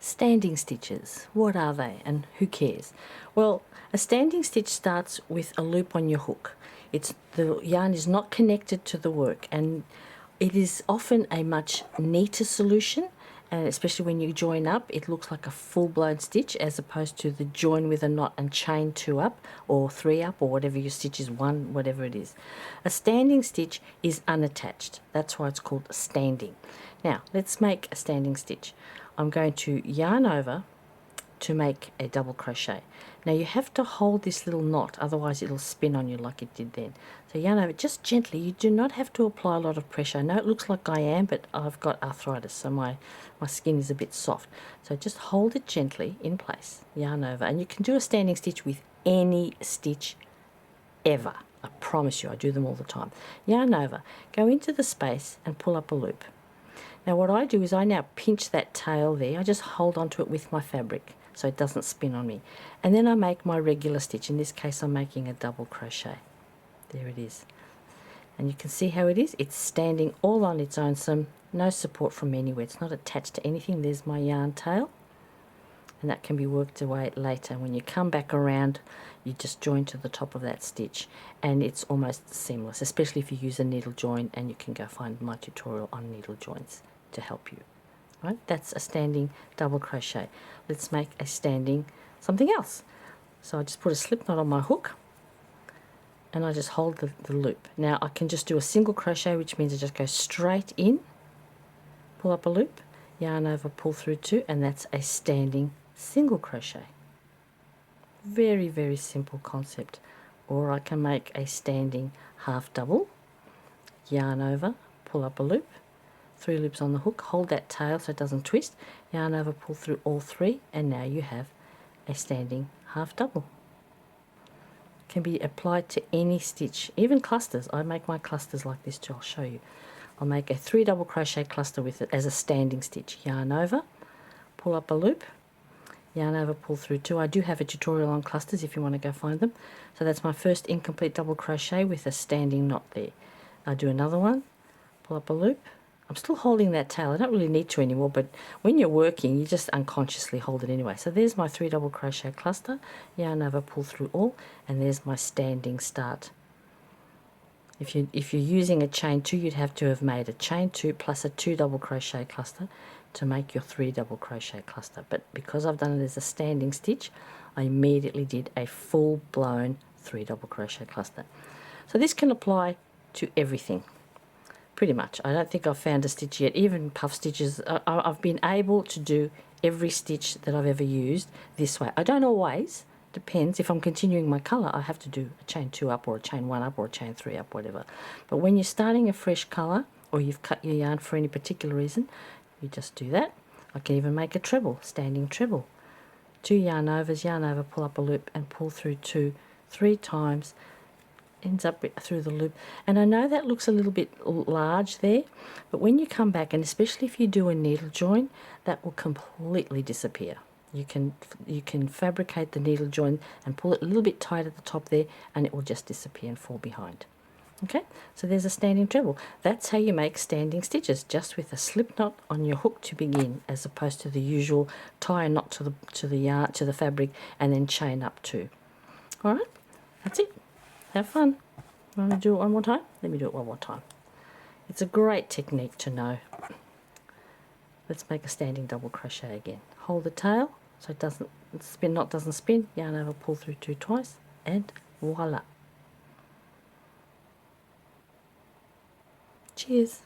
Standing stitches, what are they and who cares? Well, a standing stitch starts with a loop on your hook. The yarn is not connected to the work, and it is often a much neater solution, and especially when you join up, it looks like a full-blown stitch as opposed to the join with a knot and chain 2 up or 3 up or whatever your stitch is, 1, whatever it is. A standing stitch is unattached. That's why it's called standing. Now, let's make a standing stitch. I'm going to yarn over to make a double crochet. Now you have to hold this little knot, otherwise it'll spin on you like it did then. So yarn over just gently. You do not have to apply a lot of pressure. I know it looks like I am, but I've got arthritis, so my skin is a bit soft. So just hold it gently in place, yarn over, and you can do a standing stitch with any stitch ever. I promise you, I do them all the time. Yarn over, go into the space and pull up a loop. Now what I do is I now pinch that tail there. I just hold onto it with my fabric so it doesn't spin on me. And then I make my regular stitch. In this case I'm making a double crochet. There it is. And you can see how it is. It's standing all on its own, so no support from anywhere. It's not attached to anything. There's my yarn tail. And that can be worked away later. When you come back around, you just join to the top of that stitch, and it's almost seamless, especially if you use a needle join, and you can go find my tutorial on needle joins to help you. Right? That's a standing double crochet. Let's make a standing something else. So I just put a slip knot on my hook, and I just hold the loop. Now I can just do a single crochet, which means I just go straight in, pull up a loop, yarn over, pull through 2, and that's a standing single crochet. Very, very simple concept. Or I can make a standing half double, yarn over, pull up a loop, 3 loops on the hook, hold that tail so it doesn't twist, yarn over, pull through all 3, and now you have a standing half double. Can be applied to any stitch, even clusters. I make my clusters like this too. I'll show you. I'll make a 3 double crochet cluster with it as a standing stitch. Yarn over, pull up a loop, yarn over, pull through 2. I do have a tutorial on clusters if you want to go find them. So that's my first incomplete double crochet with a standing knot there. I do another one, pull up a loop. I'm still holding that tail. I don't really need to anymore, but when you're working, you just unconsciously hold it anyway. So there's my 3 double crochet cluster, yarn over, pull through all, and there's my standing start. If you're using a chain 2, you'd have to have made a chain 2 plus a 2 double crochet cluster to make your 3 double crochet cluster. But because I've done it as a standing stitch, I immediately did a full-blown 3 double crochet cluster. So this can apply to everything. Pretty much. I don't think I've found a stitch yet, even puff stitches. I've been able to do every stitch that I've ever used this way. I don't always, depends. If I'm continuing my colour, I have to do a chain 2 up or a chain 1 up or a chain 3 up, whatever. But when you're starting a fresh colour or you've cut your yarn for any particular reason, you just do that. I can even make a treble, standing treble. 2 yarn overs, yarn over, pull up a loop and pull through 2 3 times. Ends up through the loop, and I know that looks a little bit large there, but when you come back, and especially if you do a needle join, that will completely disappear. You can fabricate the needle join and pull it a little bit tight at the top there, and it will just disappear and fall behind. Okay, so there's a standing treble. That's how you make standing stitches, just with a slip knot on your hook to begin, as opposed to the usual tie a knot to the fabric and then chain up 2. All right, that's it. Have fun. Want to do it one more time? Let me do it one more time. It's a great technique to know. Let's make a standing double crochet again. Hold the tail so it doesn't spin, knot doesn't spin. Yarn over, pull through 2 twice, and voila. Cheers.